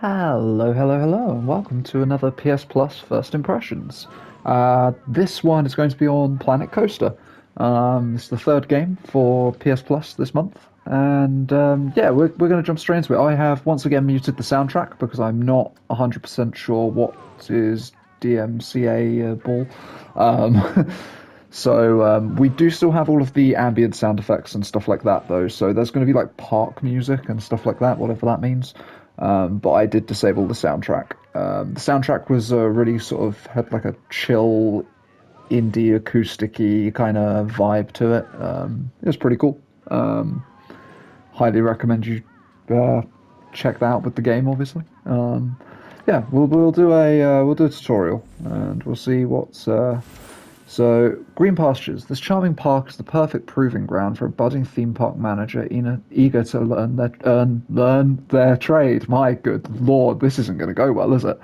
Hello, hello, hello, and welcome to another PS Plus First Impressions. This one is going to be on Planet Coaster. It's the third game for PS Plus this month, and yeah, we're going to jump straight into it. I have once again muted the soundtrack because I'm not 100% sure what is DMCA-able. So we do still have all of the ambient sound effects and stuff like that, though. So there's going to be like park music and stuff like that, whatever that means. But I did disable the soundtrack. The soundtrack was really sort of had like a chill, indie, acoustic-y kind of vibe to it. It was pretty cool. Highly recommend you uh, check that out with the game, obviously. Yeah, we'll do a tutorial and we'll see what's so, Green Pastures. This charming park is the perfect proving ground for a budding theme park manager eager to learn their trade. My good lord, this isn't going to go well, is it?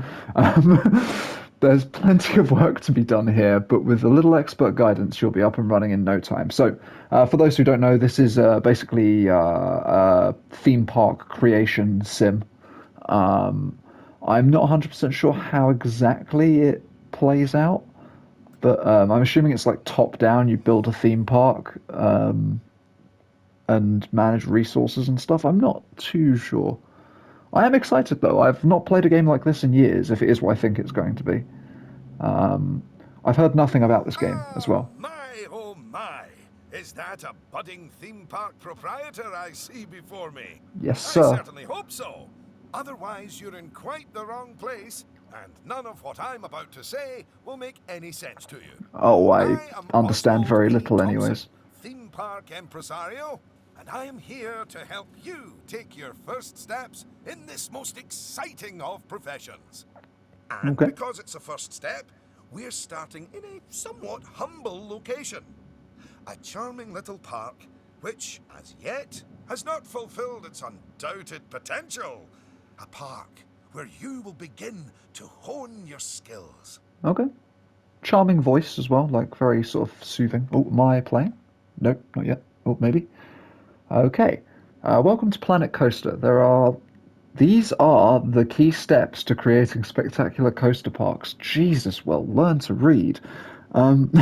There's plenty of work to be done here, but with a little expert guidance, you'll be up and running in no time. So, for those who don't know, this is basically a theme park creation sim. I'm not 100% sure how exactly it plays out, but I'm assuming it's like top down. You build a theme park and manage resources and stuff. I'm not too sure. I am excited though. I've not played a game like this in years. If it is what I think it's going to be, I've heard nothing about this game as Ah, well. my, oh my. Is that a budding theme park proprietor I see before me? Yes, I sir. certainly hope so. Otherwise, you're in quite the wrong place, and none of what I'm about to say will make any sense to you. Oh, I I am understand Oswald very P. little, Thompson, anyways. theme park impresario, and I am here to help you take your first steps in this most exciting of professions. And Okay. because it's a first step, we're starting in a somewhat humble location. A charming little park, which, as yet, has not fulfilled its undoubted potential. A park where you will begin to hone your skills. Okay. Charming voice as well, like very sort of soothing. Oh, am I playing? Nope, not yet. Oh, maybe. Okay. Welcome to Planet Coaster. These are the key steps to creating spectacular coaster parks. Jesus, well, learn to read. Um,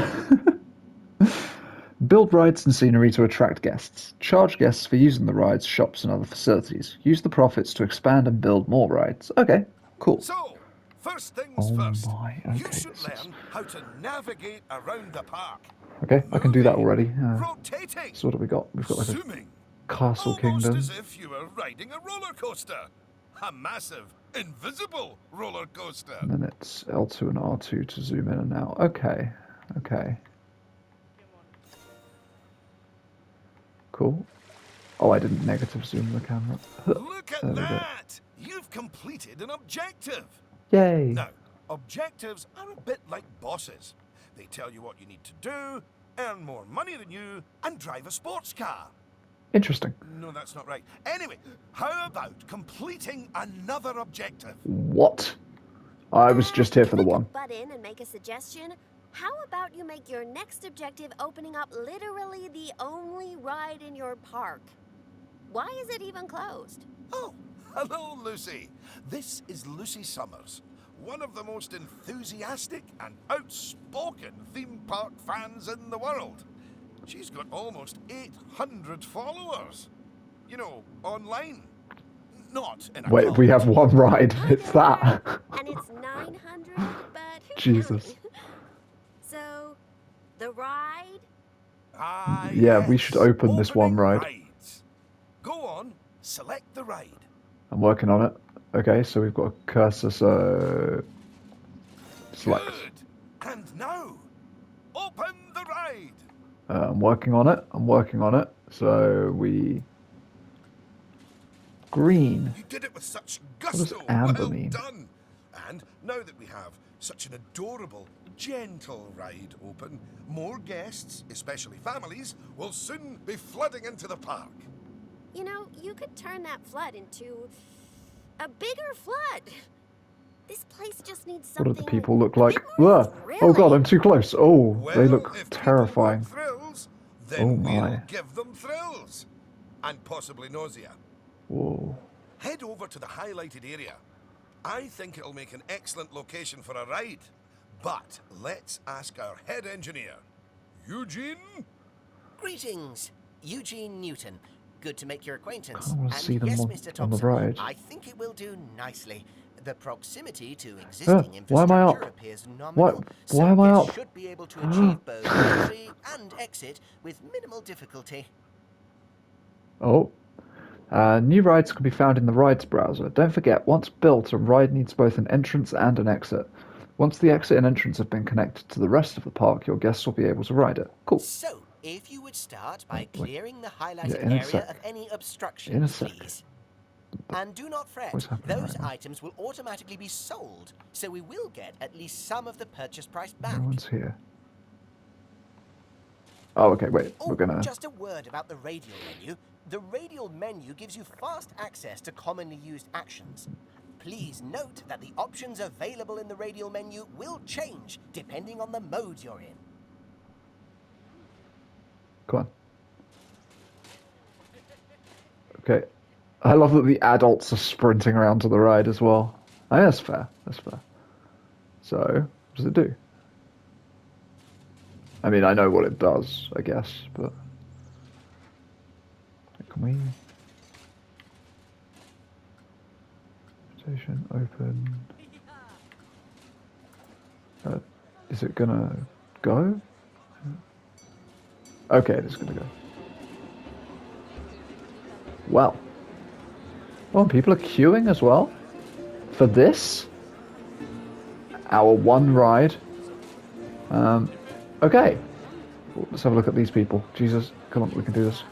Build rides and scenery to attract guests. Charge guests for using the rides, shops, and other facilities. Use the profits to expand and build more rides. Okay, cool. So, first things Oh first, my, you okay, should this is... learn how to navigate around the park. Okay, I can do that Moving, already. rotating, So what have we got? We've got like a zooming. castle Almost as kingdom. if you were riding a roller coaster. A massive, invisible roller coaster. And then it's L2 and R2 to zoom in and out. Okay, okay, cool. Oh, I didn't negative zoom the camera. Look There at we go. that! You've completed an objective. Yay! Now, objectives are a bit like bosses. They tell you what you need to do, earn more money than you, and drive a sports car. Interesting. No, that's not right. Anyway, how about completing another objective? What? I was just here If for the I one. could butt in and make a suggestion, how about you make your next objective opening up literally the only ride in your park? Why is it even closed? Oh, hello, Lucy. This is Lucy Summers, one of the most enthusiastic and outspoken theme park fans in the world. She's got almost 800 followers. You know, online. Not in a Wait, we cult. have one ride. I It's know that. that. And it's 900, but who Jesus. counting? So, the ride? Ah, Yeah, we should yes. open this one Opening ride. rides. Go on, select the ride. I'm working on it. Okay, so we've got a cursor, so select. Good. And now, open the ride. I'm working on it. I'm working on it. So we green. You did it with such does gusto. amber Well mean? done. And now that we have such an adorable, gentle ride open, more guests, especially families, will soon be flooding into the park. You know, you could turn that flood into a bigger flood. This place just needs What something. do the people look a like? bit more Ugh. Oh god, I'm thrilling. too close. Oh, they Well, look if terrifying. people want thrills, Oh then my. we'll give them thrills. And possibly nausea. Whoa. Head over to the highlighted area. I think it'll make an excellent location for a ride. But let's ask our head engineer. Eugene? Greetings, Eugene Newton. Good to make your acquaintance. I want to see And them yes, on, Mr. on the Thompson, ride. I think it will do nicely. The proximity to existing Why am I infrastructure up? appears Why nominal, why am I guests up? should be able to achieve both entry and exit with minimal difficulty. Oh. New rides can be found in the rides browser. Don't forget, once built, a ride needs both an entrance and an exit. Once the exit and entrance have been connected to the rest of the park, your guests will be able to ride it. Cool. So, if you would start by Wait. clearing the Yeah, highlighted in a area sec. of any In a obstructions, sec. please. And do not fret, What's happening those right now? items will automatically be sold, so we will get at least some of the purchase price No back. one's here. Oh, okay, wait. Oh, We're gonna... just a word about the radial menu. The radial menu gives you fast access to commonly used actions. Please note that the options available in the radial menu will change depending on the mode you're in. Come on. Okay. I love that the adults are sprinting around to the ride as well. I think that's fair. That's fair. So, what does it do? I mean, I know what it does, I guess, but... Can we... Station open... is it gonna go? Okay, it is gonna go. Wow. Oh, and people are queuing as well? For this? Our one ride? Okay. Let's have a look at these people. Jesus, come on, we can do this.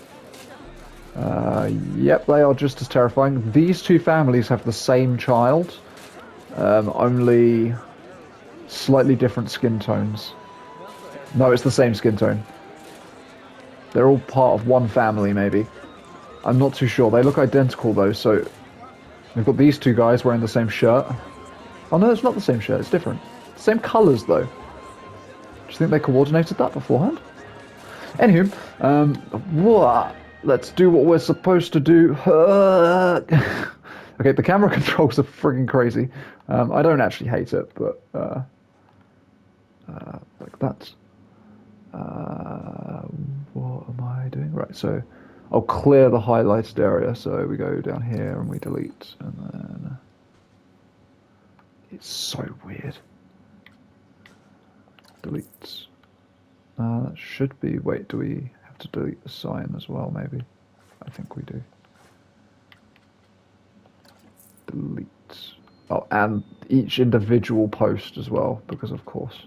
Yep, they are just as terrifying. These two families have the same child, only slightly different skin tones. No, it's the same skin tone. They're all part of one family, maybe. I'm not too sure. They look identical, though, so... We've got these two guys wearing the same shirt. Oh, no, it's not the same shirt. It's different. Same colours, though. Do you think they coordinated that beforehand? Anywho, let's do what we're supposed to do. Okay, the camera controls are friggin' crazy. I don't actually hate it, but like that. What am I doing? Right, so I'll clear the highlighted area. So we go down here and we delete, and then it's so weird. Delete. That should be. Wait, do we have to delete the sign as well? Maybe. I think we do. Delete. Oh, and each individual post as well, because of course.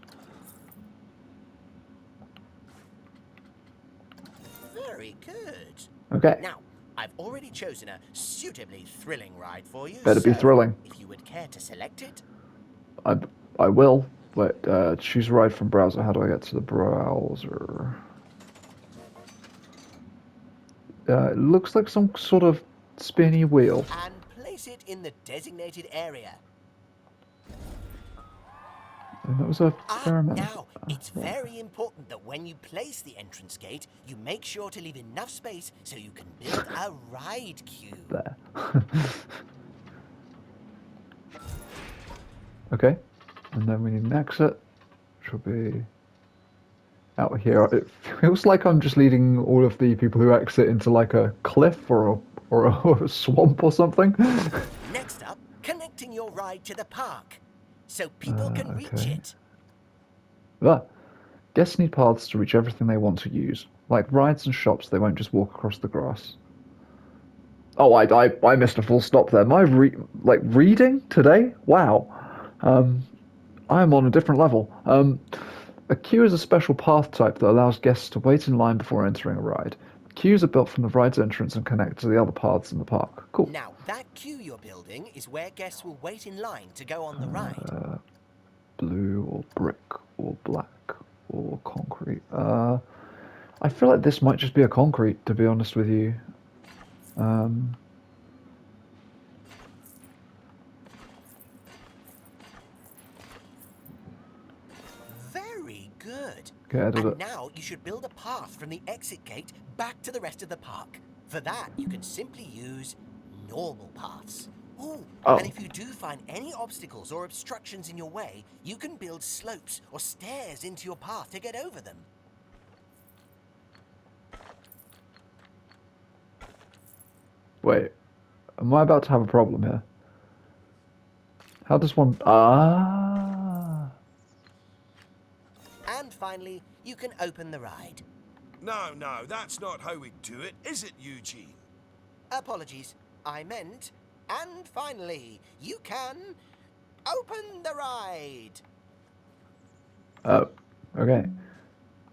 Very good. Okay. Now, I've already chosen a suitably thrilling ride for you. Better be thrilling. If you would care to select it. I will. Wait, choose ride from browser. How do I get to the browser? It looks like some sort of spinny wheel. And place it in the designated area. And that was a fair amount. Now, it's very important that when you place the entrance gate, you make sure to leave enough space so you can build a ride queue. There. Okay. And then we need an exit, which will be out here. It feels like I'm just leading all of the people who exit into like a cliff or a swamp or something. Next up, connecting your ride to the park, so people can reach it. Guests need paths to reach everything they want to use. Like rides and shops, they won't just walk across the grass. Oh, I missed a full stop there. My reading today? Wow. I'm on a different level. A queue is a special path type that allows guests to wait in line before entering a ride. Queues are built from the ride's entrance and connect to the other paths in the park. Cool. Now, that queue you're building is where guests will wait in line to go on the ride. Blue or brick or black or concrete. I feel like this might just be a concrete, to be honest with you. Very good. Okay, And now you should build a path from the exit gate back to the rest of the park. For that, you can simply use normal paths. Oh, Oh, and if you do find any obstacles or obstructions in your way, you can build slopes or stairs into your path to get over them. wait. Am I about to have a problem here? How does one... Ah. And finally, you can open the ride. No, no, that's not how we do it, is it, Eugene? Apologies, I meant, and finally, you can open the ride. Oh, okay.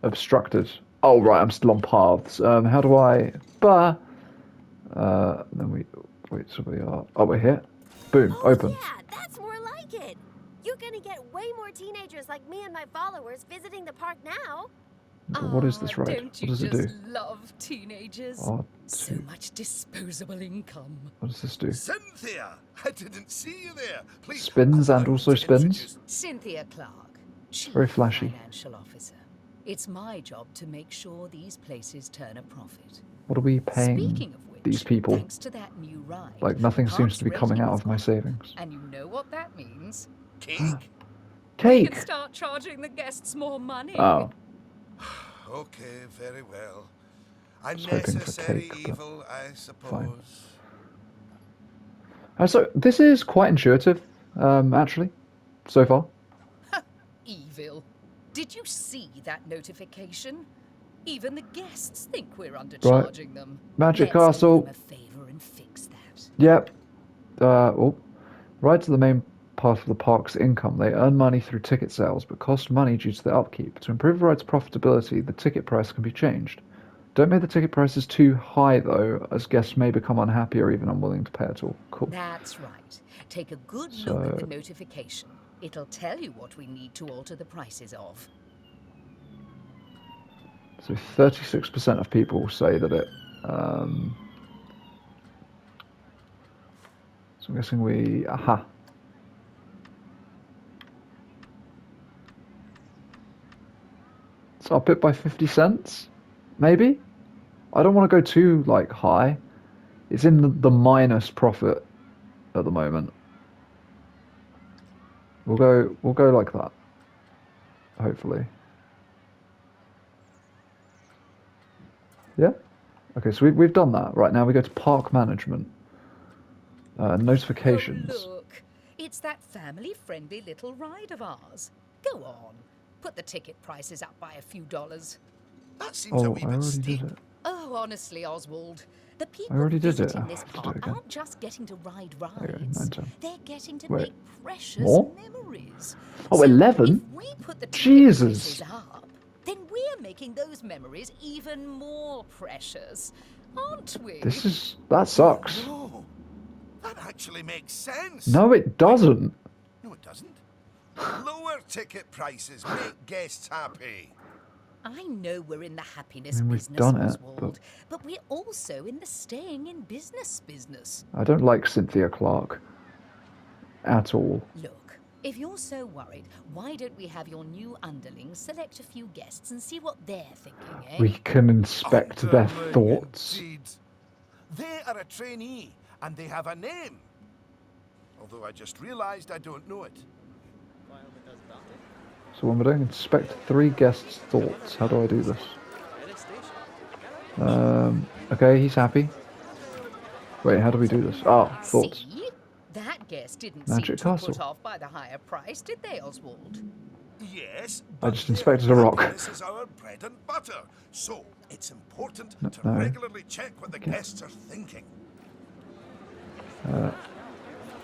Obstructed. Oh, right, I'm still on paths. How do I... Bah. Then we... Wait, so we are... Oh, we're here. Boom, Oh, open. yeah, that's more like it. You're gonna get way more teenagers like me and my followers visiting the park now. What is this ride? Don't What you does it just do? love teenagers? R2. So much disposable income. What does this do? Cynthia! I didn't see you there. Please. Spins allow and me also to spins? introduce- Cynthia Clark, Chief Very flashy. Financial Officer. It's my job to make sure these places turn a profit. What are we paying Speaking of which, these people? thanks to that new ride, Like, nothing seems Parks to be coming out ratings of my gone up. savings. And you know what that means? Cake? We Cake! can start charging the guests more money. Oh, Okay, very well. A was hoping for necessary cake, but evil, I suppose. So this is quite intuitive, actually, so far. Evil. Did you see that notification? Even the guests think we're undercharging them. Magic Let's Castle. do them a favor and fix that. Yep. Oh, right to the main part of the park's income. They earn money through ticket sales, but cost money due to their upkeep. To improve the ride's profitability, the ticket price can be changed. Don't make the ticket prices too high, though, as guests may become unhappy or even unwilling to pay at all. Cool. That's right. Take a good look at the So, notification. It'll tell you what we need to alter the prices of. so 36% of people say that it. So I'm guessing we. Aha. So up it by 50 cents? Maybe? I don't want to go too, like, high. It's in the minus profit at the moment. We'll go like that. Hopefully. Yeah? Okay, so we've done that. Right, now we go to park management. Notifications. Oh, look. It's that family-friendly little ride of ours. Go on. Put the ticket prices up by a few dollars. That seems a Oh, wee I bit already steep. did it. Oh, honestly, Oswald, the people already did it. visiting I this have to do park it again. aren't just getting to ride There you go, rides. 9, 10. They're getting to Wait, make precious more? memories. Oh, So 11? if we put the ticket Jesus. prices up, then we're making those memories even more precious, aren't we? That sucks. No, that actually makes sense. No, it doesn't. No, it doesn't. Lower ticket prices make guests happy. I know we're in the happiness we've business, done it, Oswald, but we're also in the staying in business. I don't like Cynthia Clark. At all. Look, if you're so worried, why don't we have your new underlings select a few guests and see what they're thinking, eh? We can inspect their Underling, thoughts. indeed. They are a trainee, and they have a name. Although I just realised I don't know it. So when we're doing inspect 3 guests' thoughts, how do I do this? Okay, he's happy. Wait, how do we do this? Oh, thoughts. See? That guest didn't Magic seem too Castle. put off by the higher price, did they, Oswald? Yes, I but just their inspected a rock. happiness is our bread and butter. So it's important to No. regularly check what the guests are thinking.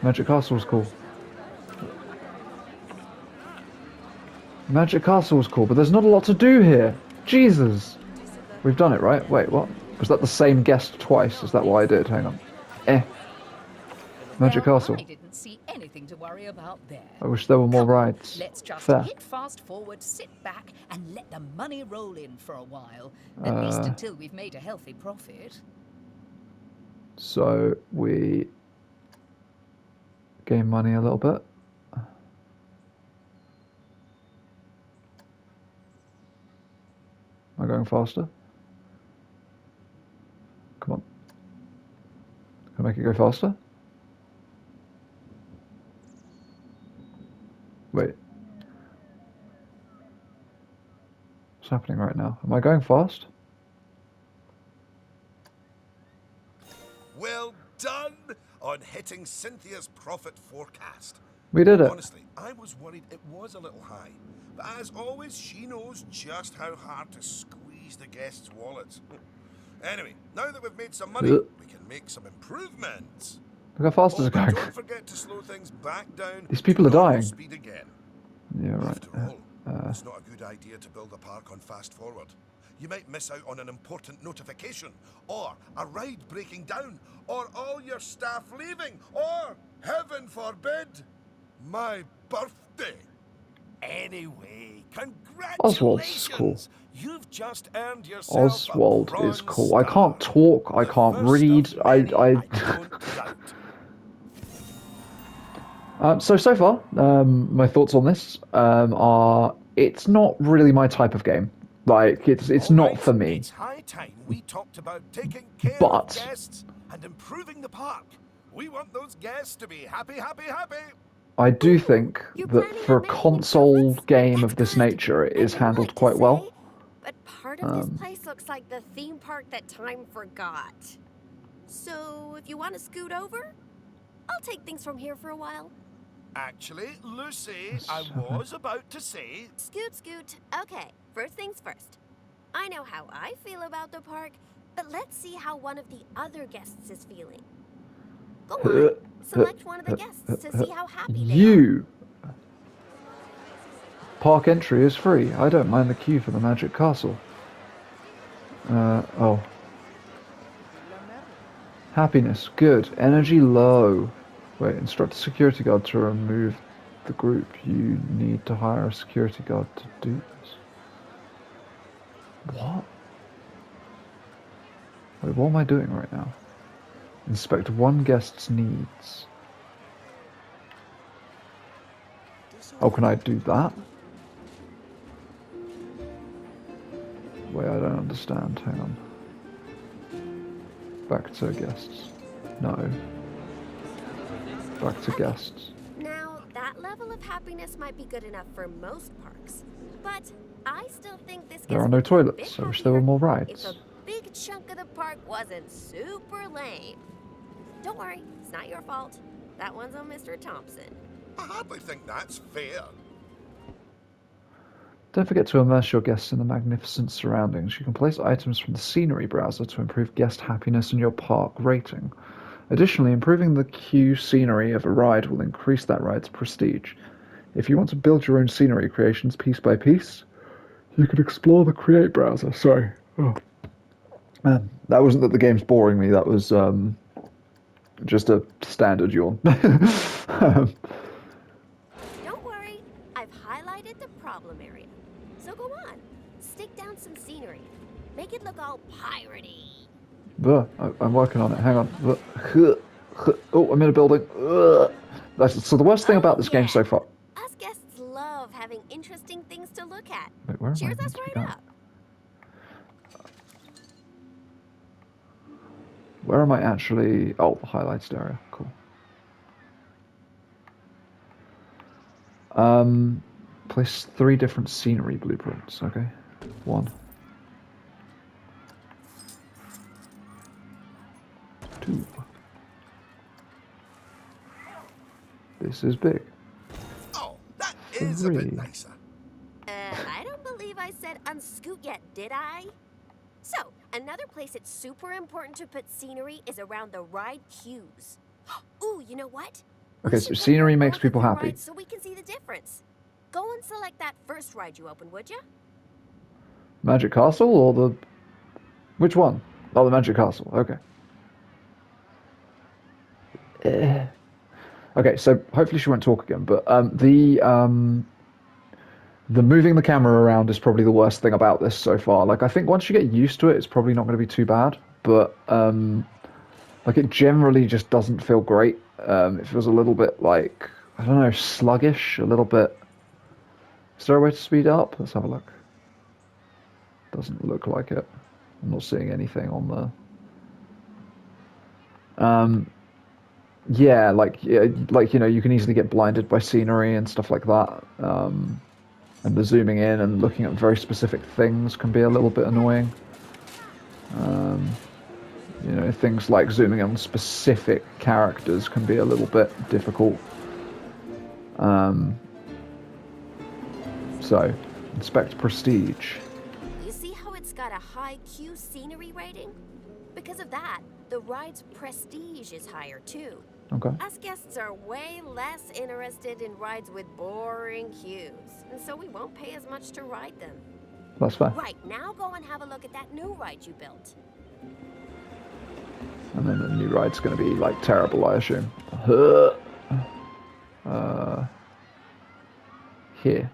Magic Castle's cool. Magic Castle's cool, but there's not a lot to do here. Jesus. We've done it, right? Wait, what? Was that the same guest twice? Is that what I did? Hang on. Magic Well, Castle. I didn't see anything to worry about there. I wish there were more Come on, rides. Let's just Fair. hit fast forward, sit back, and let the money roll in for a while. At least until we've made a healthy profit. So we gain money a little bit. Am I going faster? Come on. Can I make it go faster? Wait. What's happening right now? Am I going fast? Well done on hitting Cynthia's profit forecast. We did it. Honestly, I was worried it was a little high. But as always, she knows just how hard to squeeze the guests' wallets. Anyway, now that we've made some money, Ugh. we can make some improvements. Look how fast Oh, it's but going. don't forget to slow things back down These to people are normal dying. speed again. Yeah, right. After all, it's not a good idea to build a park on fast forward. You might miss out on an important notification, or a ride breaking down, or all your staff leaving, or, heaven forbid, my birthday. Anyway, Oswald's cool. congratulations! You've just earned yourself Oswald a is Bronze cool. I Star. can't talk. I The can't first read. of many, I don't doubt. So far, my thoughts on this are it's not really my type of game. Like it's All not right, for me. it's high time we talked about taking care of But guests and improving the park. We want those guests to be happy, happy, happy. I do think You're that planning for on a making console improvements? game That's of this good. nature, it I is knew handled what to quite well. say, but part of this place looks like the theme park that time forgot. So, if you want to scoot over, I'll take things from here for a while. Actually, Lucy, Yes, I okay. was about to say, Scoot, scoot. Okay, first things first. I know how I feel about the park, but let's see how one of the other guests is feeling. Go on, select one of the guests to see how happy they are. You. Park entry is free. I don't mind the queue for the Magic Castle. Oh. Happiness, good. Energy, low. Wait, instruct a security guard to remove the group. You need to hire a security guard to do this. What? Wait, what am I doing right now? Inspect one guest's needs. Oh, can I do that? Wait, I don't understand. Hang on. Back to guests. No. Back to guests. Now, that level of happiness might be good enough for most parks, but I still think this There guest are no would be a bit toilets. I wish there were happier more if rides. a big chunk of the park wasn't super lame. Don't worry, it's not your fault. That one's on Mr. Thompson. I hardly think that's fair. Don't forget to immerse your guests in the magnificent surroundings. You can place items from the scenery browser to improve guest happiness and your park rating. Additionally, improving the queue scenery of a ride will increase that ride's prestige. If you want to build your own scenery creations piece by piece, you can explore the Create browser. Sorry. Oh. Man, that wasn't that the game's boring me, that was just a standard yawn. Don't worry, I've highlighted the problem area. So go on, stick down some scenery. Make it look all piratey. I'm working on it. Hang on. Oh, I'm in a building. So the worst thing about this game so far. Us guests love having interesting things to look at. Wait, where am I Cheers meant us to be right going? up. Where am I actually? Oh, the highlighted area. Cool. Place 3 different scenery blueprints. Okay. 1. 2. This is big. Oh, that is a 3. bit nicer. I don't believe I said unscoot yet, did I? So, another place it's super important to put scenery is around the ride queues. Ooh, you know what? We Okay, should so put scenery them makes both at people the happy. rides so we can see the difference. Go and select that first ride you open, would you? Magic Castle or the... Which one? Oh, the Magic Castle. Okay. Okay, so hopefully she won't talk again, but the moving the camera around is probably the worst thing about this so far. Like, I think once you get used to it, it's probably not going to be too bad, but like, it generally just doesn't feel great. It feels a little bit like, I don't know, sluggish, a little bit. Is there a way to speed it up? Let's have a look. Doesn't look like it. I'm not seeing anything on the... Yeah, like you know, you can easily get blinded by scenery and stuff like that. And the zooming in and looking at very specific things can be a little bit annoying. You know, things like zooming in on specific characters can be a little bit difficult. So, inspect prestige. You see how it's got a high Q scenery rating? Because of that, the ride's prestige is higher too. Okay, Us guests are way less interested in rides with boring queues, and so we won't pay as much to ride them. that's fair. Right, now go and have a look at that new ride you built. And then the new ride's going to be like terrible, I assume. Here.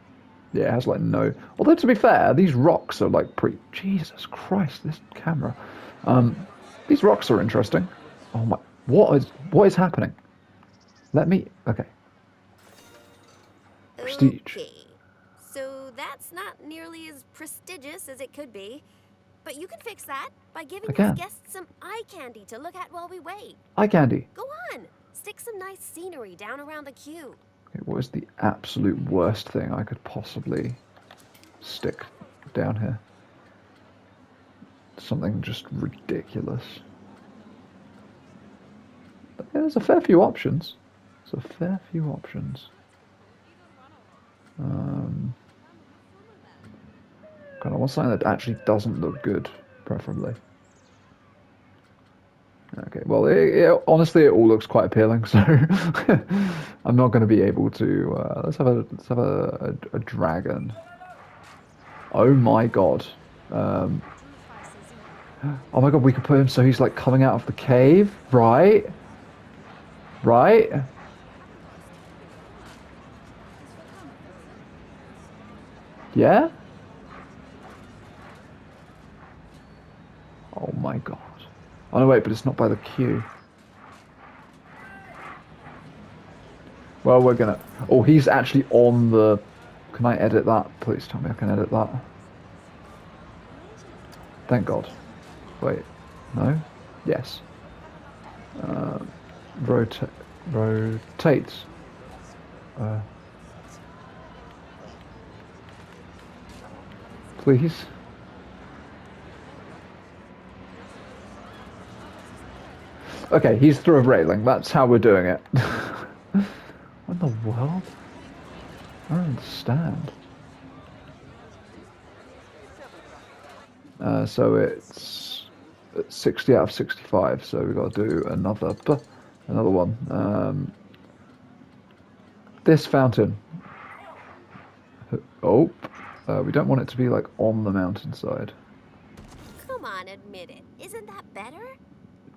Yeah, it has like no. Although to be fair, these rocks are like pretty. Jesus Christ, this camera. These rocks are interesting. Oh my! What is happening? Let me. Okay. Prestige. Okay, so that's not nearly as prestigious as it could be. But you can fix that by giving us Again. guests some eye candy to look at while we wait. Eye candy. Go on, stick some nice scenery down around the queue. Okay, what is the absolute worst thing I could possibly stick down here? Something just ridiculous. But yeah, there's a fair few options. There's a fair few options. Kind of want something that actually doesn't look good, preferably. Okay, well, honestly, it all looks quite appealing, so I'm not going to be able to. Let's have a dragon. Oh my god. Oh my god, we could put him so he's like coming out of the cave, right? Right? Yeah? Oh my god. Oh no, wait, but it's not by the queue. Well, we're gonna... Oh, he's actually on the... Can I edit that? Please tell me I can edit that. Thank god. Wait. No? Yes. Rotate. Rotate. Please. Okay, he's through a railing. That's how we're doing it. What in the world? I don't understand. So it's 60 out of 65. So we've got to do another one. This fountain. Oh, we don't want it to be like on the mountainside. Come on, admit it. Isn't that better?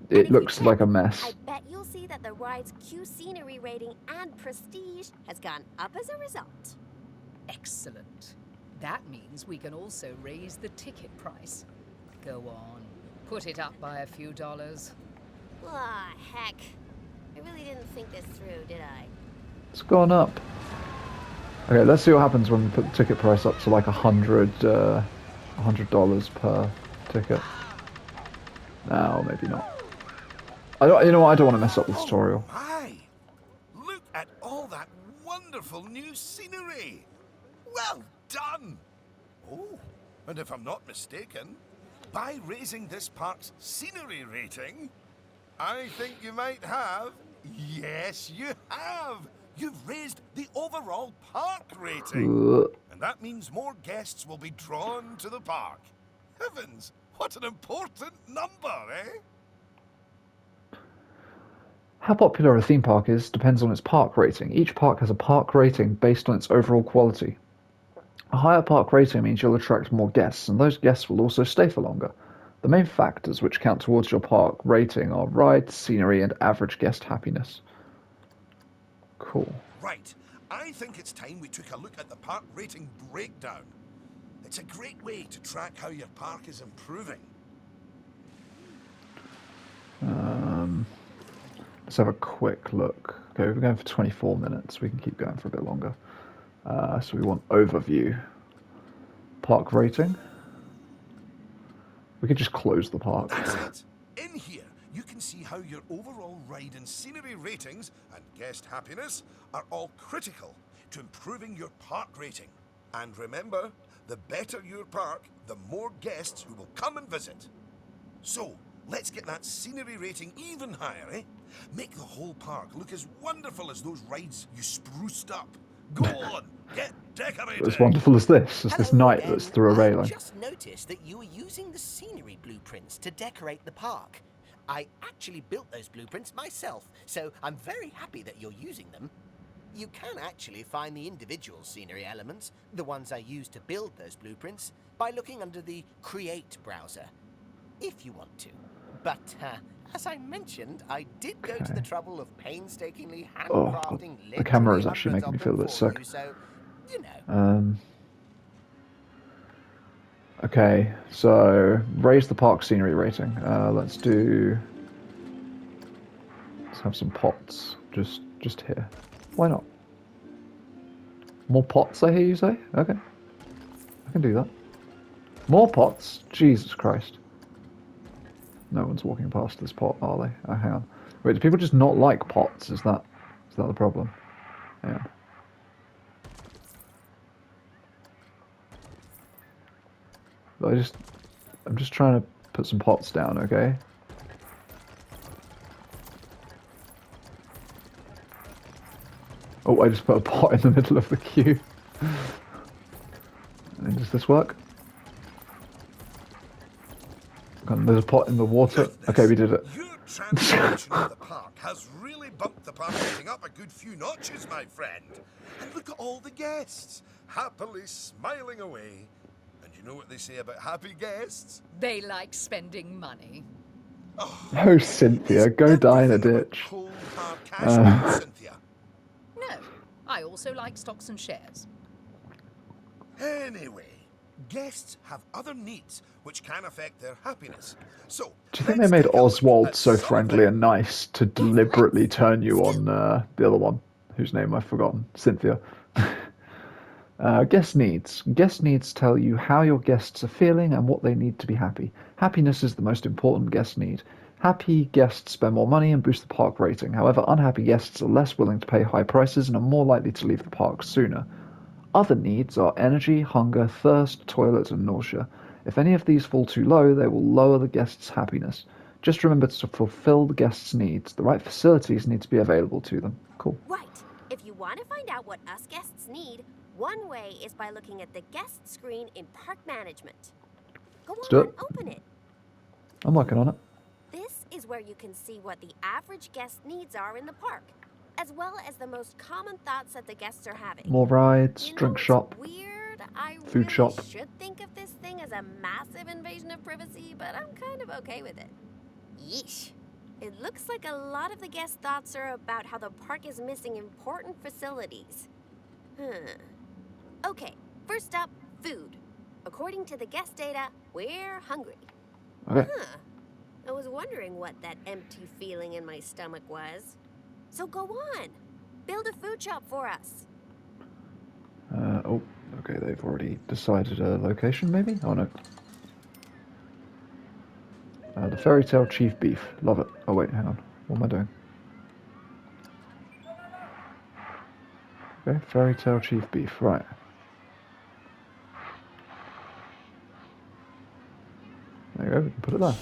It looks like a mess. I bet you'll see that the ride's Q scenery rating and prestige has gone up as a result. Excellent. That means we can also raise the ticket price. Go on, put it up by a few dollars. Ah, heck. I really didn't think this through, did I? It's gone up. Okay, let's see what happens when we put the ticket price up to like $100 per ticket. No, maybe not. You know what? I don't want to mess up the tutorial. Oh my! Look at all that wonderful new scenery! Well done! Oh, and if I'm not mistaken, by raising this park's scenery rating, I think you might have... Yes, you have! You've raised the overall park rating! And that means more guests will be drawn to the park. Heavens, what an important number, eh? How popular a theme park is depends on its park rating. Each park has a park rating based on its overall quality. A higher park rating means you'll attract more guests, and those guests will also stay for longer. The main factors which count towards your park rating are rides, scenery, and average guest happiness. Cool. Right. I think it's time we took a look at the park rating breakdown. It's a great way to track how your park is improving. Let's have a quick look. Okay, we're going for 24 minutes. We can keep going for a bit longer. So we want overview. Park rating. We could just close the park. That's it. In here, you can can see how your overall ride and scenery ratings and guest happiness are all critical to improving your park rating. And remember, the better your park, the more guests who will come and visit. So, let's get that scenery rating even higher, eh? Make the whole park look as wonderful as those rides you spruced up. Go on, get decorated! As wonderful as this, as this Hello knight again. that's through a I railing. just noticed that you were using the scenery blueprints to decorate the park. I actually built those blueprints myself, so I'm very happy that you're using them. You can actually find the individual scenery elements, the ones I used to build those blueprints, by looking under the Create browser, if you want to. But, as I mentioned, I did go to the trouble of painstakingly handcrafting the camera is literally actually hundreds making me of feel a them bit for sick. you, so, you know. Okay, so raise the park scenery rating. Let's have some pots just here. Why not? More pots, I hear you say? Okay, I can do that. More pots? Jesus Christ. No one's walking past this pot, are they? Oh, hang on. Wait, do people just not like pots? Is that the problem? Hang on. I'm just trying to put some pots down, okay? Oh, I just put a pot in the middle of the queue. And does this work? There's a pot in the water. Goodness, Okay, we did it. your transformation of the park has really bumped the park rating up a good few notches, my friend. And look at all the guests, happily smiling away. And you know what they say about happy guests? They like spending money. Oh, Cynthia, Is go die in a everything about ditch. cold hard cash for you, Cynthia? No, I also like stocks and shares. Anyway, guests have other needs which can affect their happiness. So, Do you think they let's made take a look Oswald at so some of friendly them. and nice to deliberately turn you on the other one, whose name I've forgotten? Cynthia. Guest needs. Guest needs tell you how your guests are feeling and what they need to be happy. Happiness is the most important guest need. Happy guests spend more money and boost the park rating. However, unhappy guests are less willing to pay high prices and are more likely to leave the park sooner. Other needs are energy, hunger, thirst, toilet, and nausea. If any of these fall too low, they will lower the guest's happiness. Just remember to fulfill the guest's needs. The right facilities need to be available to them. Cool. Right. If you want to find out what us guests need, one way is by looking at the guest screen in park management. Go do on, it. open it. I'm working on it. This is where you can see what the average guest needs are in the park, as well as the most common thoughts that the guests are having. More rides, You know, drink it's shop. weird. I food really shop. should think of this thing as a massive invasion of privacy, but I'm kind of okay with it. Yeesh. It looks like a lot of the guest thoughts are about how the park is missing important facilities. Okay, first up, food. According to the guest data, we're hungry. Okay. I was wondering what that empty feeling in my stomach was. So go on. Build a food shop for us. Oh, okay, they've already decided a location, maybe? Oh, no. The Fairy Tale Chief Beef. Love it. Oh, wait, hang on. What am I doing? Okay, Fairy Tale Chief Beef. Right. There you go, we can put it there.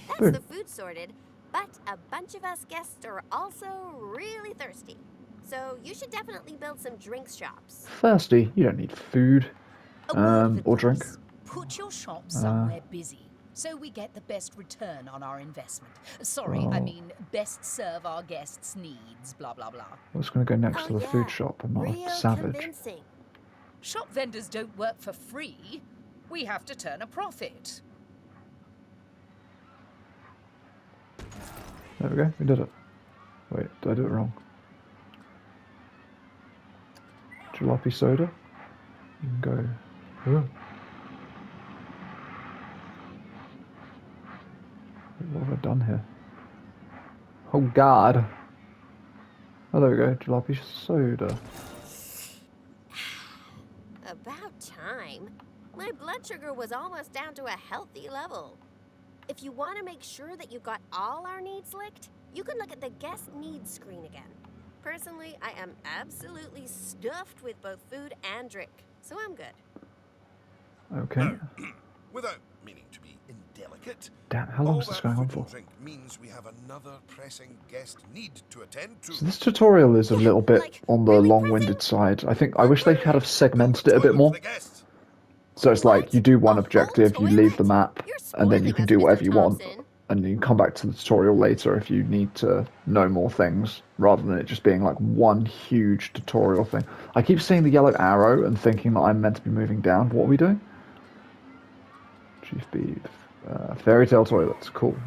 That's Boom. the food sorted, but a bunch of us guests are also really thirsty. So you should definitely build some drink shops. Thirsty? You don't need food. A word of Or drink. advice. Put your shop somewhere busy, so we get the best return on our investment. Sorry, I mean best serve our guests' needs, blah, blah, blah. I'm just going to go next Oh, to the yeah. food shop. I'm not Real a savage. convincing. Shop vendors don't work for free. We have to turn a profit. There we go, we did it. Wait, did I do it wrong? Jalopy soda? You can go... Huh. What have I done here? Oh god! Oh, there we go, jalopy soda. About time. My blood sugar was almost down to a healthy level. If you want to make sure that you got all our needs licked, you can look at the guest needs screen again. Personally, I am absolutely stuffed with both food and drink, so I'm good. Okay. Now, without meaning to be indelicate, Damn, how long all is this that going on food for? and drink means we have another pressing guest need to attend to. So this tutorial is a Yeah, little bit like, on the really long-winded side. I wish they had have Build segmented a it a bit toilet for more. the guests. So it's like you What? do one A whole objective, you leave the toilet? map, You're and then you spoiling can us, do Mr. whatever you want, Thompson. and you can come back to the tutorial later if you need to know more things, rather than it just being like one huge tutorial thing. I keep seeing the yellow arrow and thinking that I'm meant to be moving down. What are we doing? Chief Beef. Fairy tale toilets. Cool.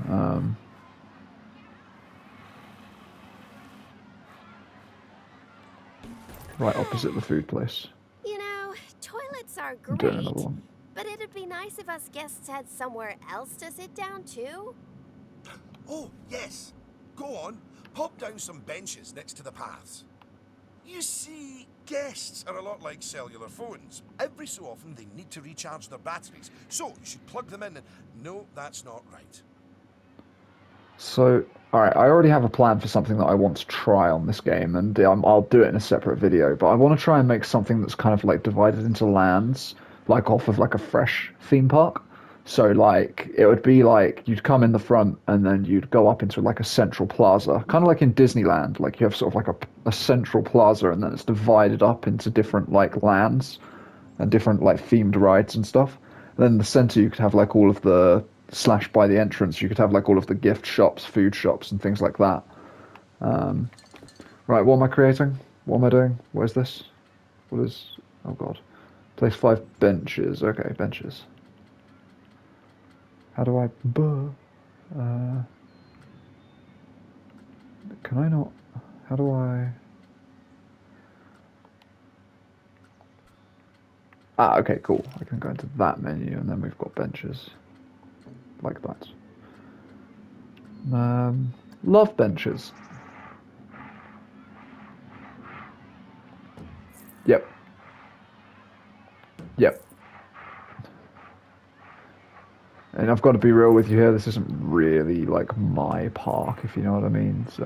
Right opposite the food place. You know, toilets are I'm doing another great, one. but it'd be nice if us guests had somewhere else to sit down, too. Oh, yes. Go on. Pop down some benches next to the paths. You see, guests are a lot like cellular phones. Every so often they need to recharge their batteries. So you should plug them in and... No, that's not right. So, alright, I already have a plan for something that I want to try on this game, and I'll do it in a separate video, but I want to try and make something that's kind of like divided into lands, like off of like a fresh theme park. So, like, it would be like you'd come in the front and then you'd go up into like a central plaza, kind of like in Disneyland. Like, you have sort of like a central plaza, and then it's divided up into different like lands and different like themed rides and stuff. And then in the center, you could have like all of the slash by the entrance. You could have like all of the gift shops, food shops, and things like that. Right, what am I creating? What am I doing? What is this? What is? Oh God, place 5 benches. Okay, benches. How do I? Can I not? How do I? Ah, okay, cool. I can go into that menu, and then we've got benches like that. Love benches. Yep. Yep. And I've got to be real with you here, this isn't really like my park, if you know what I mean, so...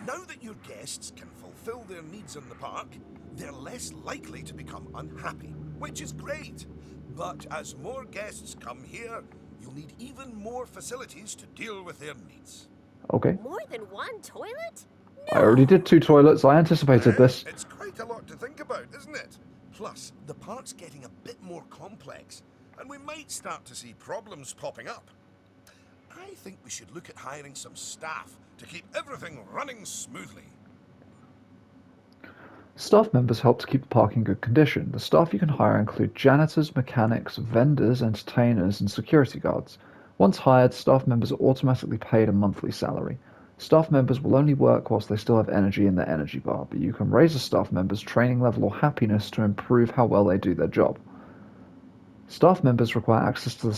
Now that your guests can fulfill their needs in the park, they're less likely to become unhappy, which is great. But as more guests come here, you'll need even more facilities to deal with their needs. Okay. More than one toilet? I already did 2 toilets, I anticipated this. It's quite a lot to think about, isn't it? Plus, the park's getting a bit more complex, and we might start to see problems popping up. I think we should look at hiring some staff to keep everything running smoothly. Staff members help to keep the park in good condition. The staff you can hire include janitors, mechanics, vendors, entertainers, and security guards. Once hired, staff members are automatically paid a monthly salary. Staff members will only work whilst they still have energy in their energy bar, but you can raise a staff member's training level or happiness to improve how well they do their job. Staff members require access to a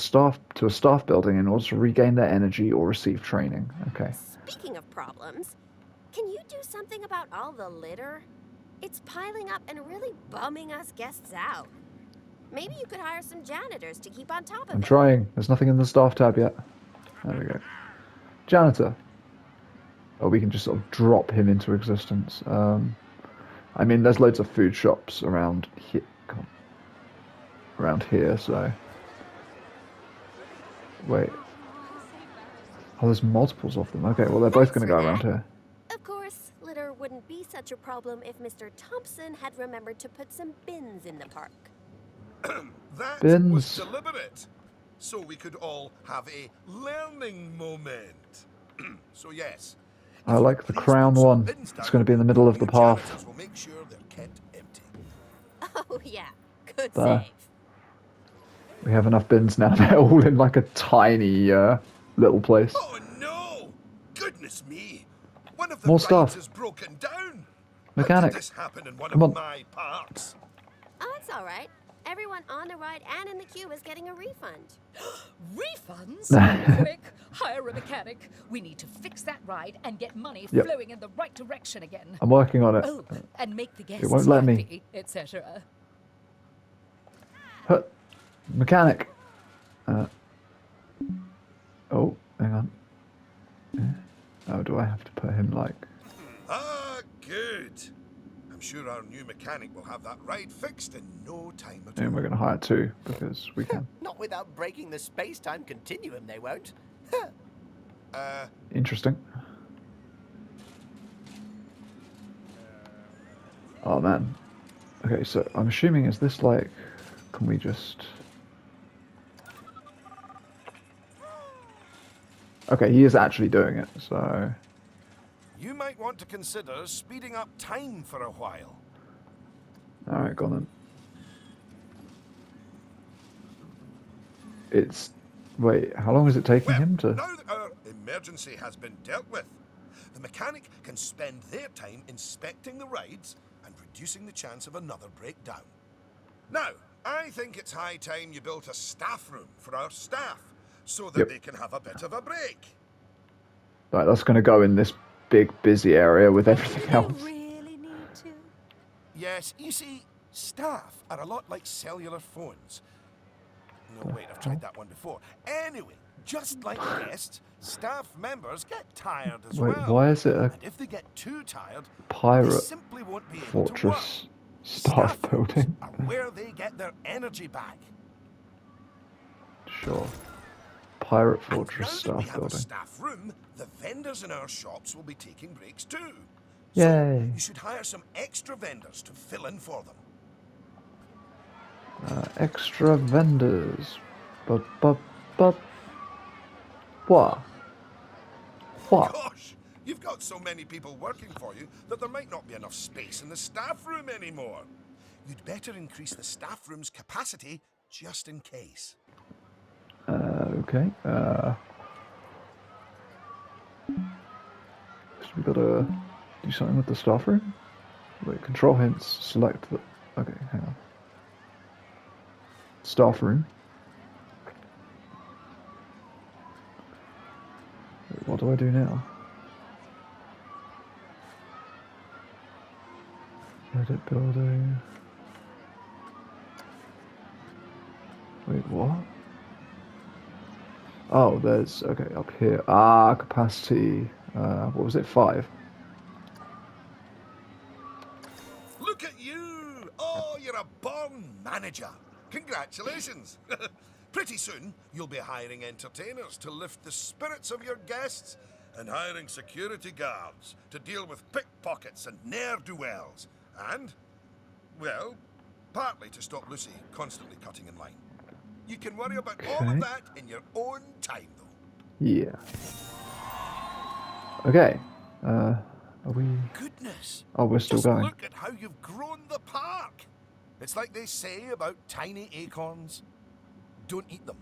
staff building in order to regain their energy or receive training. Okay. Speaking of problems, can you do something about all the litter? It's piling up and really bumming us guests out. Maybe you could hire some janitors to keep on top of I'm it. trying. There's nothing in the staff tab yet. There we go. Janitor. Oh, we can just sort of drop him into existence. I mean, there's loads of food shops around here. Around here, so... Wait. Oh, there's multiples of them. Okay, well, they're both going to go around here. Of course, litter wouldn't be such a problem if Mr. Thompson had remembered to put some bins in the park. That Bins. was deliberate, so we could all have a learning moment. So yes, I like the crown one. It's going to be in the middle of the path. janitors will make sure they're kept empty. Oh yeah, good There. save. We have enough bins now. They're all in like a tiny little place. Oh no! Goodness me! One of the More rides stuff. has broken down. Mechanic. How did this happen in one Come of on. my parks? Oh, it's all right. Everyone on the ride and in the queue is getting a refund. Refunds? Quick, hire a mechanic. We need to fix that ride and get money Yep. flowing in the right direction again. I'm working on it. Oh, and make the guests won't let me. happy, etc. Huh. Mechanic. Oh Oh, hang on. Oh, do I have to put him like... Ah, good. I'm sure our new mechanic will have that ride fixed in no time at And all. we're going to hire two, because we can. Not without breaking the space-time continuum, they won't. Interesting. Oh, man. Okay, so I'm assuming, is this like... Can we just... Okay, he is actually doing it, so... You might want to consider speeding up time for a while. Alright, go on then. It's... Wait, how long is it taking Well, him to... now that our emergency has been dealt with, the mechanic can spend their time inspecting the rides and reducing the chance of another breakdown. Now, I think it's high time you built a staff room for our staff so that Yep. they can have a bit of a break. Right, that's going to go in this big, busy area with everything else. Really need to? Yes, you see, staff are a lot like cellular phones. No, wait, I've tried that one before. Anyway, just like guests, staff members get tired as Wait, well. why is it a And if they get too tired, they pirate simply won't be able to work. fortress staff rooms building? are where they get their energy back. Sure. Pirate And fortress now that we staff have a building. staff room, the vendors in our shops will be taking breaks too. Yay. So you should hire some extra vendors to fill in for them. Extra vendors. But... What? What? Gosh, you've got so many people working for you that there might not be enough space in the staff room anymore. You'd better increase the staff room's capacity just in case. Okay. So we gotta do something with the staff room? Wait, control hints, select the... Okay, hang on. Staff room. Wait, what do I do now? Edit building. Wait, what? Oh, there's... Okay, up here. Ah, capacity. What was it? 5. Look at you! Oh, you're a born manager. Congratulations. Pretty soon, you'll be hiring entertainers to lift the spirits of your guests and hiring security guards to deal with pickpockets and ne'er-do-wells. And, well, partly to stop Lucy constantly cutting in line. You can worry about all Okay. of that in your own time, though. Yeah. Okay. Are we... Goodness! Oh, we're still Just going. look at how you've grown the park. It's like they say about tiny acorns. Don't eat them.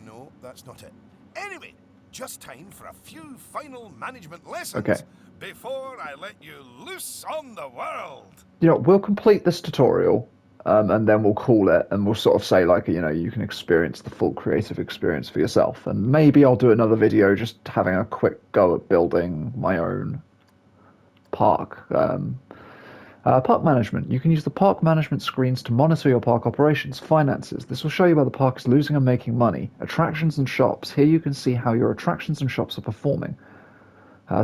No, that's not it. Anyway, just time for a few final management lessons Okay. before I let you loose on the world. You know, we'll complete this tutorial, and then we'll call it, and we'll sort of say, like, you know, you can experience the full creative experience for yourself. And maybe I'll do another video just having a quick go at building my own park. Park management. You can use the park management screens to monitor your park operations, finances. This will show you where the park is losing and making money. Attractions and shops. Here you can see how your attractions and shops are performing.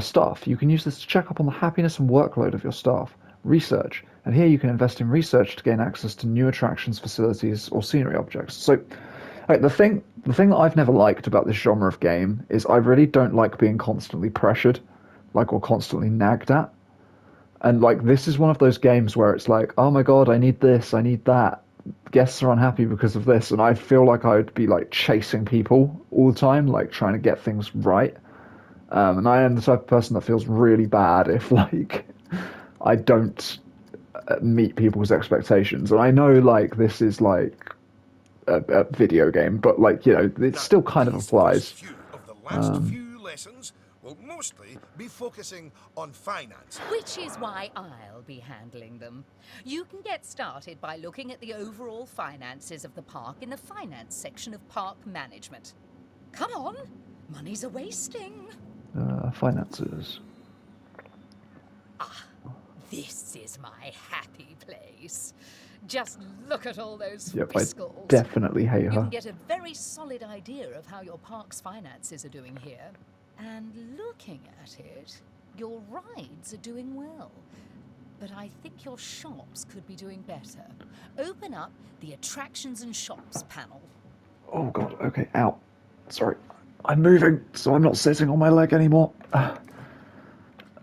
Staff. You can use this to check up on the happiness and workload of your staff. Research. And here you can invest in research to gain access to new attractions, facilities, or scenery objects. So, like, the thing that I've never liked about this genre of game is I really don't like being constantly pressured, like, or constantly nagged at. And, like, this is one of those games where it's like, oh my god, I need this, I need that. Guests are unhappy because of this, and I feel like I would be, like, chasing people all the time, like, trying to get things right. And I am the type of person that feels really bad if, like, I don't meet people's expectations. And I know, like, this is, like, a video game, but, like, you know, it Now, still kind of these applies. first few of the last few lessons will mostly be focusing on finance. Which is why I'll be handling them. You can get started by looking at the overall finances of the park in the finance section of park management. Come on, money's a wasting. Finances. This is my happy place. Just look at all those Yep, I fiscals. definitely hate You her. can get a very solid idea of how your park's finances are doing here. And looking at it, your rides are doing well. But I think your shops could be doing better. Open up the attractions and shops panel. Oh god, okay, ow. Sorry. I'm moving, so I'm not sitting on my leg anymore.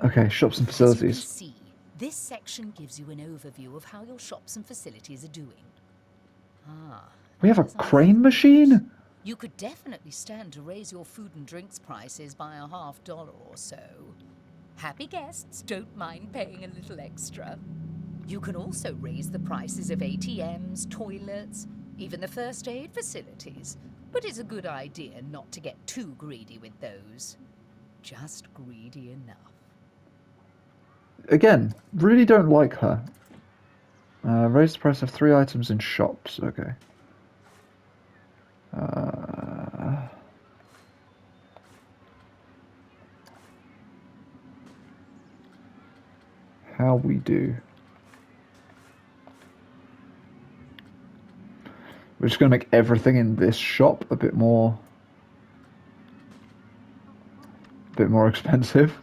Okay, shops and As you can facilities. see, this section gives you an overview of how your shops and facilities are doing. We have a as I crane thought, machine? You could definitely stand to raise your food and drinks prices by a $50 or so. Happy guests don't mind paying a little extra. You can also raise the prices of ATMs, toilets, even the first aid facilities. But it's a good idea not to get too greedy with those. Just greedy enough. Again, really don't like her. Raise the price of 3 items in shops. Okay. How we do? We're just going to make everything in this shop a bit more expensive.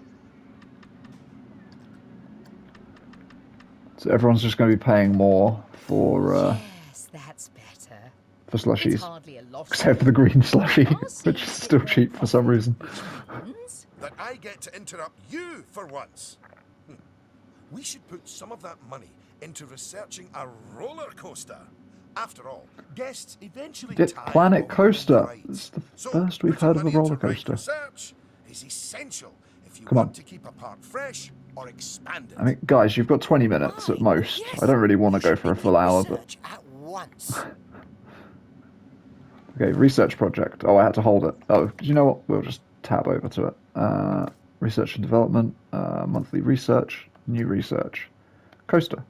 So everyone's just going to be paying more for Yes, that's better. for It's slushies, hardly a lottery. except for the green slushie, I'll see which is you still get cheap more for some profit, reason. which means That I get to interrupt you for once. We should put some of that money into researching a roller coaster. After all, guests eventually Yeah, tire Planet of Coaster. long rides. It's the So first we've putting heard of a money roller into right coaster. research is essential if you Come on. want to keep a park fresh or expand it. I mean, guys, you've got 20 minutes at most. Yes. I don't really want to You go should for a begin full hour, but... research at once. Okay, research project. Oh, I had to hold it. Oh, you know what? We'll just tab over to it. Research and development, monthly research, new research. Coaster.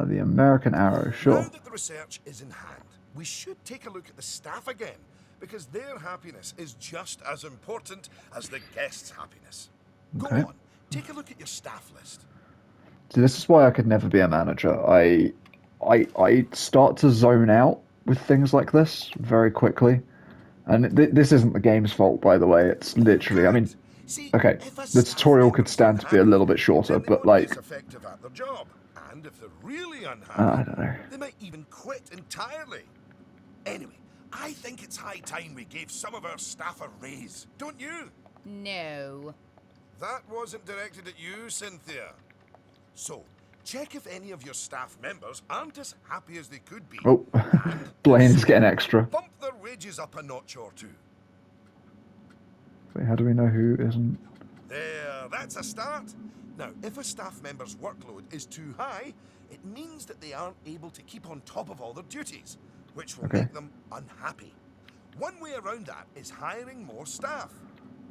The American Arrow, Now sure. that the research is in hand, we should take a look at the staff again, because their happiness is just as important as the guests' happiness. Okay. Go on, take a look at your staff list. See, this is why I could never be a manager. I start to zone out with things like this very quickly. And this isn't the game's fault, by the way. It's literally, I mean, Good. See, okay, if a the staff tutorial could member's stand to be a unhappy, little bit shorter, then they but won't be as like, effective at their job. And if they're really I unhappy, don't know. they might even quit entirely. Anyway, I think it's high time we gave some of our staff a raise, don't you? no. That wasn't directed at you, Cynthia. So, check if any of your staff members aren't as happy as they could be. Oh, And Blaine's so, getting extra. bump their wages up a notch or two. Wait, how do we know who isn't? There, that's a start. Now, if a staff member's workload is too high, it means that they aren't able to keep on top of all their duties, which will Okay. make them unhappy. One way around that is hiring more staff.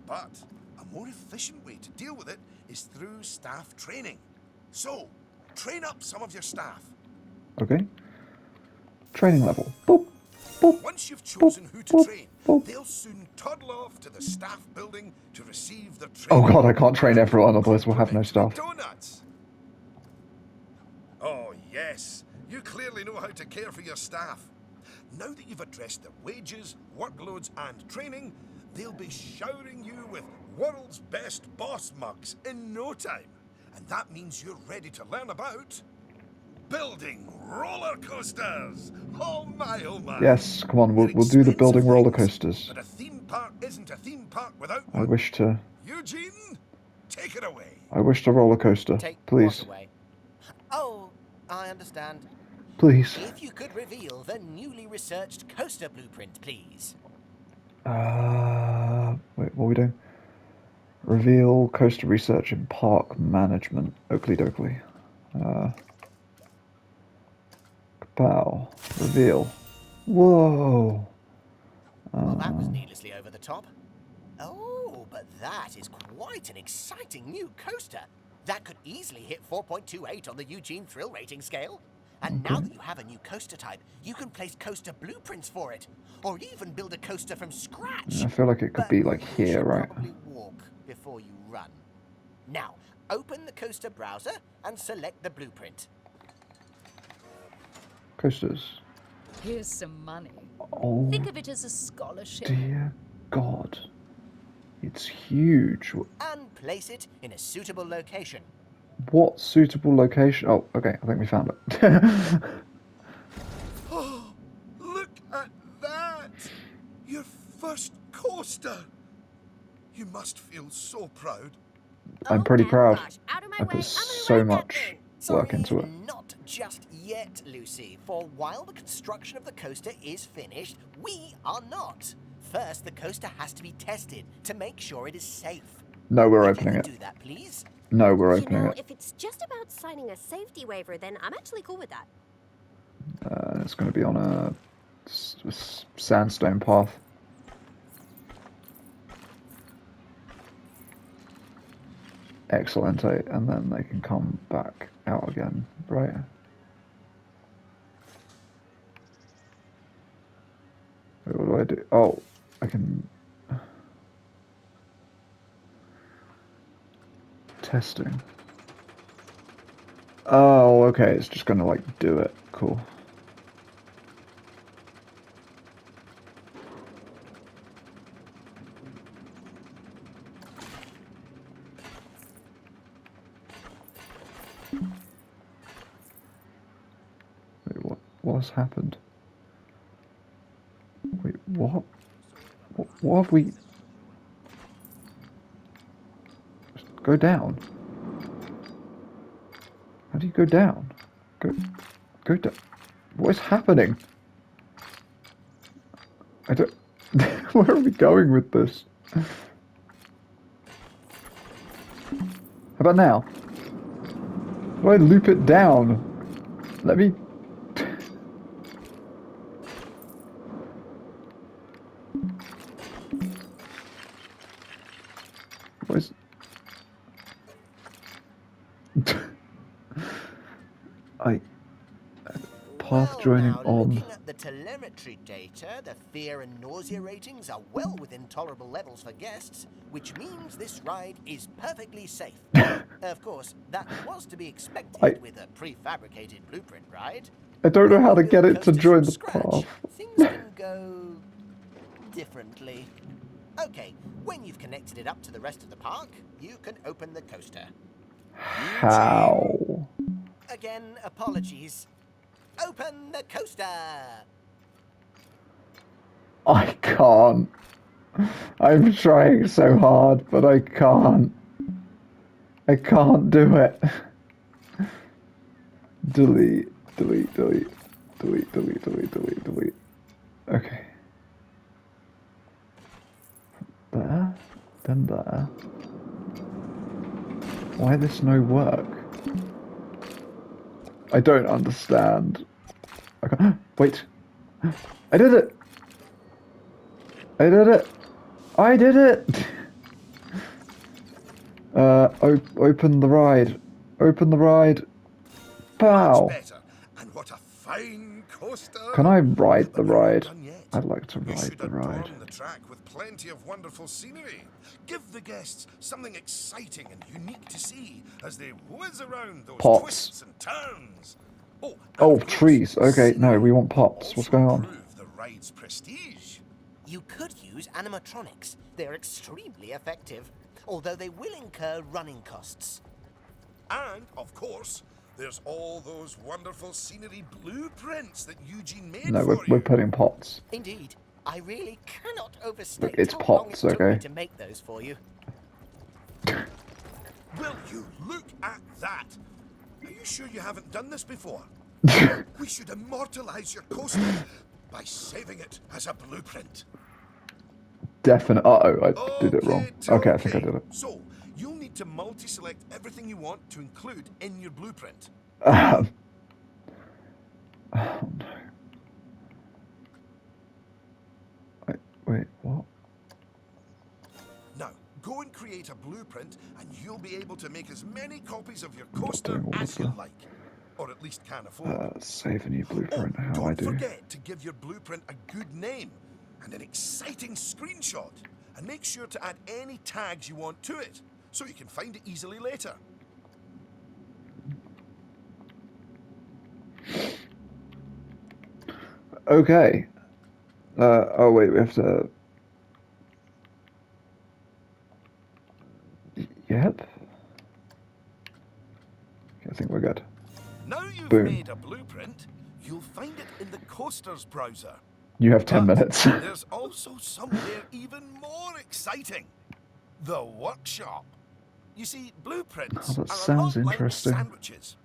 But a more efficient way to deal with it is through staff training. So, train up some of your staff. Okay. Training level. Boop. Boop. Once you've chosen who to boop, train, boop. they'll soon toddle off to the staff building to receive their Oh training. god, I can't train everyone, otherwise we'll have no Complimentary staff. Donuts. Oh yes, you clearly know how to care for your staff. Now that you've addressed their wages, workloads, and training, they'll be showering you with world's best boss mugs in no time. And that means you're ready to learn about building roller coasters. Oh my, oh my. Yes, come on, we'll They're do the expensive building roller things, coasters. But a theme park isn't a theme park without I one. wish to Eugene, take it away. roller coaster. Take Please. what away? Oh, I understand. Please. If you could reveal the newly researched coaster blueprint, please. Wait, what are we doing? Reveal coaster research in park management. Oakley dokley. Kapow. Reveal. Whoa. Well, that was needlessly over the top. Oh, but that is quite an exciting new coaster. That could easily hit 4.28 on the Eugene Thrill Rating scale. And now that you have a new coaster type, you can place coaster blueprints for it. Or even build a coaster from scratch. I feel like it could But be like you here, should right? probably walk before you run. Now, Open the coaster browser and select the blueprint. Coasters. Here's some money. Oh Think of it as a scholarship. dear God. It's huge. And place it in a suitable location. What suitable location? Oh, okay, I think we found it. Oh, look at that! Your first coaster! You must feel so proud. I'm pretty proud. Gosh, out of my I way. put I'm so gonna ride that much thing. work Sorry, into it. not just yet, Lucy. For while the construction of the coaster is finished, we are not. First, the coaster has to be tested to make sure it is safe. No, we're If you opening could it. do that, please. No, we're You opening know, it. if it's just about signing a safety waiver, then I'm actually cool with that. It's going to be on a sandstone path. Excellent, and then they can come back out again, right? Wait, what do? Oh, I can... Testing. Oh, okay, it's just gonna, like, do it. Cool. Wait, what has happened? Wait, what? What have we... Go down. How do you go down? Go down. What is happening? I don't... Where are we going with this? How about now? How do I loop it down? Let me... What is... Path Well, joining now, on. looking at the telemetry data, the fear and nausea ratings are well within tolerable levels for guests, which means this ride is perfectly safe. Of course, that was to be expected with a prefabricated blueprint ride. I don't know When how you to get build it to coasters join from the scratch, path. things can go differently. Okay, when you've connected it up to the rest of the park, you can open the coaster. How? Again, apologies. Open the coaster! I can't. I'm trying so hard, but I can't. I can't do it. Delete, delete, delete, delete, delete, delete, delete, delete. Okay. There, then there. Why this no work? I don't understand. I can't. Wait. I did it! I did it! I did it! Open the ride. Open the ride. Pow! Much better. And what a fine coaster! Can I ride the But you're not ride? done yet. I'd like to You ride should the ride. adorn the track with plenty of wonderful scenery. Give the guests something exciting and unique to see as they whiz around those Pots. twists and turns. Oh, and Oh, of course, trees. Okay, no, scenery we want will pots. What's also going on? improve the ride's prestige. You could use animatronics. They're extremely effective, although they will incur running costs. And, of course, there's all those wonderful scenery blueprints that Eugene made No, for we're you. putting pots. Indeed, I really cannot overstate It's how long it pots, took me okay? to make those for you. Will you look at that? Are you sure you haven't done this before? We should immortalize your coaster by saving it as a blueprint. Definite. Uh-oh, I did it wrong. Okay, I think I did it. So, you'll need to multi-select everything you want to include in your blueprint. Oh no. Wait, what? Now, go and create a blueprint and you'll be able to make as many copies of your I'm not coaster doing all as of you that. like. Or at least can afford. Save a new blueprint. Oh, How I don't do? forget to give your blueprint a good name and an exciting screenshot. And make sure to add any tags you want to it, so you can find it easily later. Okay. Oh wait, we have to. Yep. I think we're good. Now you've Boom. made a blueprint, you'll find it in the coasters browser. You have 10 But minutes. there's also somewhere even more exciting. The workshop. You see, Oh, blueprints that are a sounds lot like interesting. sandwiches.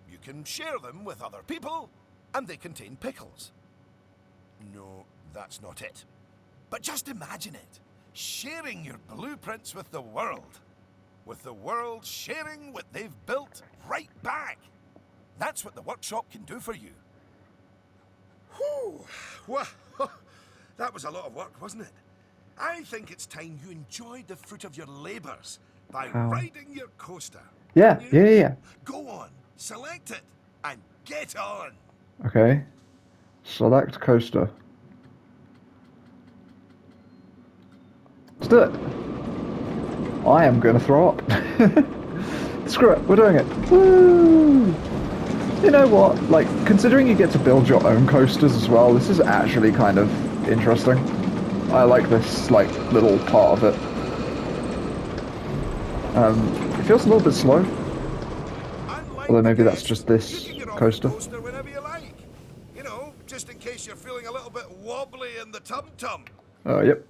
You can share them with other people, and they contain pickles. No, that's not it. But just imagine it. Sharing your blueprints with the world. With the world sharing what they've built right back. That's what the workshop can do for you. Whew. Well, that was a lot of work, wasn't it? I think it's time you enjoyed the fruit of your labours by How? riding your coaster. Yeah, Don't you? yeah, yeah, yeah. Go on, select it, and get on. Okay. Select coaster. Let's do it. I am going to throw up. Screw it, we're doing it. Woo! You know what? Like, considering you get to build your own coasters as well, this is actually kind of interesting. I like this, like, little part of it. It feels a little bit slow, Unlike although the maybe that's guests, just you this can get off the coaster. coaster whenever you like. You know, just in case you're feeling a little bit wobbly in the tum-tum. Yep,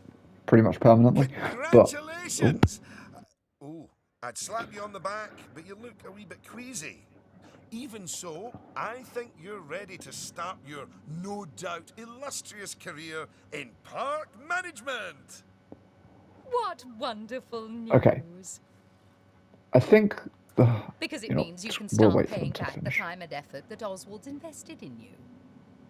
pretty much permanently. But, oh, Congratulations! Oh, I'd slap you on the back, but you look a wee bit queasy. Even so, I think you're ready to start your no doubt illustrious career in park management. What wonderful okay. news. I think, Because it you know, means you can we'll start wait for them paying to back the finish. time and effort that Oswald's invested in you.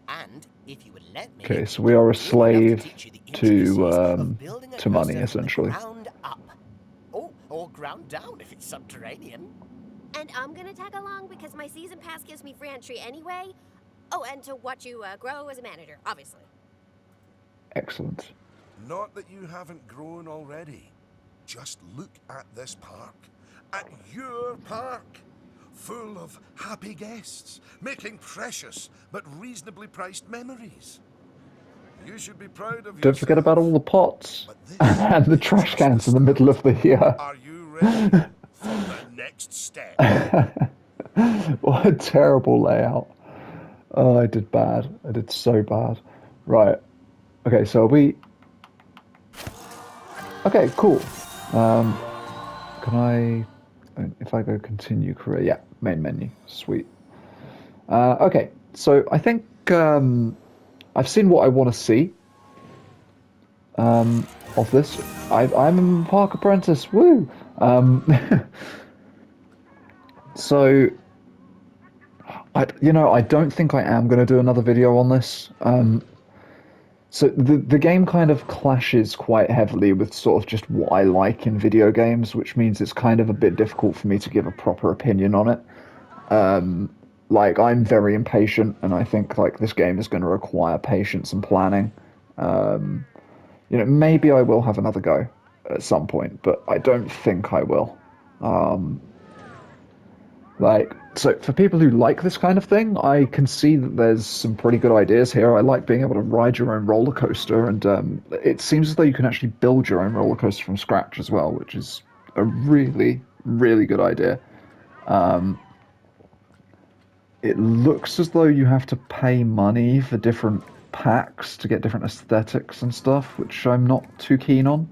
And if you would let me, Okay, so we I are would a really love to slave teach you the to intricacies of building a money, coaster from the essentially. ground up. Oh, or ground down if it's subterranean. And I'm gonna tag along because my season pass gives me free entry anyway. Oh, and to watch you grow as a manager, obviously. Excellent. Not that you haven't grown already. Just look at this park. At your park. Full of happy guests, making precious but reasonably priced memories. You should be proud of Don't forget about yourself. all the pots But this and the is trash just the cans in the middle of start. the. Are you ready for the next step? What a terrible layout. Oh, I did bad. I did so bad. Right. Okay, so we. Okay, cool. Can I? If I go continue career, yeah, main menu, sweet. Okay, so I think I've seen what I want to see of this. I'm a park apprentice. Woo! Um, so I don't think I am going to do another video on this. So the game kind of clashes quite heavily with sort of just what I like in video games, which means it's kind of a bit difficult for me to give a proper opinion on it. Like I'm very impatient, and I think like this game is going to require patience and planning. Maybe I will have another go at some point, but I don't think I will. So for people who like this kind of thing, I can see that there's some pretty good ideas here. I like being able to ride your own roller coaster, and it seems as though you can actually build your own roller coaster from scratch as well, which is a really, really good idea. It looks as though you have to pay money for different packs to get different aesthetics and stuff, which I'm not too keen on.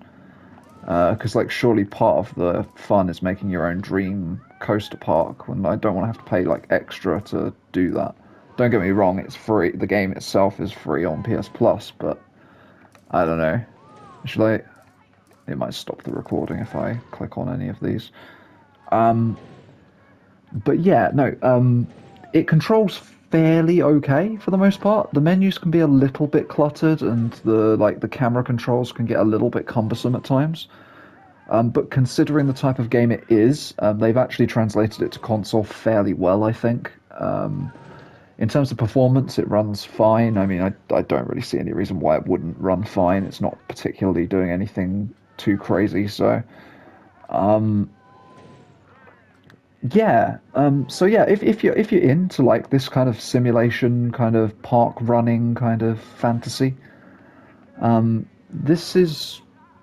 Because, like, surely part of the fun is making your own dream coaster park, when I don't want to have to pay, like, extra to do that. Don't get me wrong, it's free. The game itself is free on PS Plus, but I don't know. Should I? It might stop the recording if I click on any of these. But yeah, no, it controls fairly okay for the most part. The menus can be a little bit cluttered, and the camera controls can get a little bit cumbersome at times. But considering the type of game it is, they've actually translated it to console fairly well, I think. In terms of performance, it runs fine. I mean, I don't really see any reason why it wouldn't run fine. It's not particularly doing anything too crazy, so Yeah. So yeah, if you're into like this kind of simulation, kind of park running, kind of fantasy, this is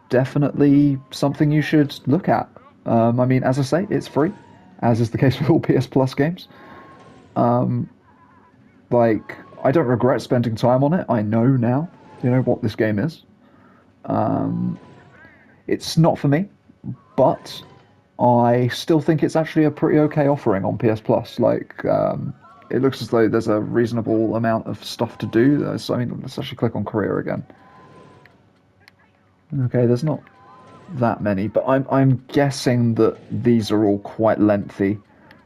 definitely something you should look at. I mean, as I say, it's free, as is the case with all PS Plus games. Like, I don't regret spending time on it. I know now, what this game is. It's not for me, but I still think it's actually a pretty okay offering on PS Plus. Like, it looks as though there's a reasonable amount of stuff to do. So, I mean, let's actually click on career again. Okay, there's not that many, but I'm guessing that these are all quite lengthy.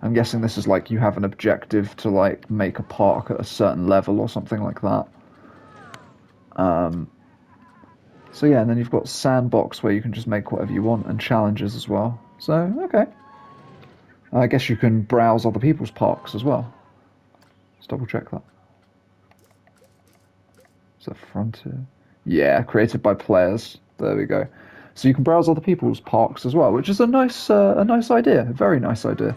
I'm guessing this is like you have an objective to like make a park at a certain level or something like that. So yeah, and then you've got sandbox where you can just make whatever you want, and challenges as well. So okay, I guess you can browse other people's parks as well. Let's double check that. Is that Frontier? Yeah, created by players. There we go. So you can browse other people's parks as well, which is a nice idea, a very nice idea.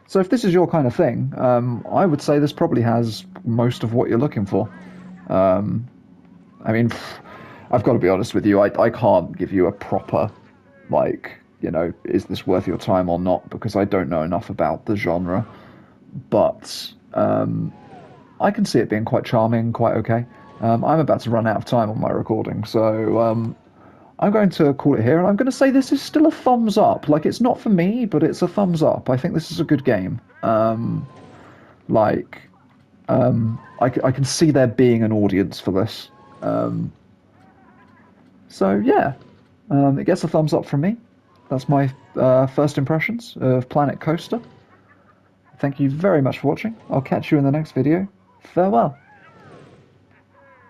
So if this is your kind of thing, I would say this probably has most of what you're looking for. I mean, I've got to be honest with you. I can't give you a proper, like, is this worth your time or not? Because I don't know enough about the genre. But I can see it being quite charming, quite okay. I'm about to run out of time on my recording, so I'm going to call it here, and I'm going to say this is still a thumbs up. Like, it's not for me, but it's a thumbs up. I think this is a good game. Like, I can see there being an audience for this. So yeah, it gets a thumbs up from me. That's my first impressions of Planet Coaster. Thank you very much for watching. I'll catch you in the next video. Farewell.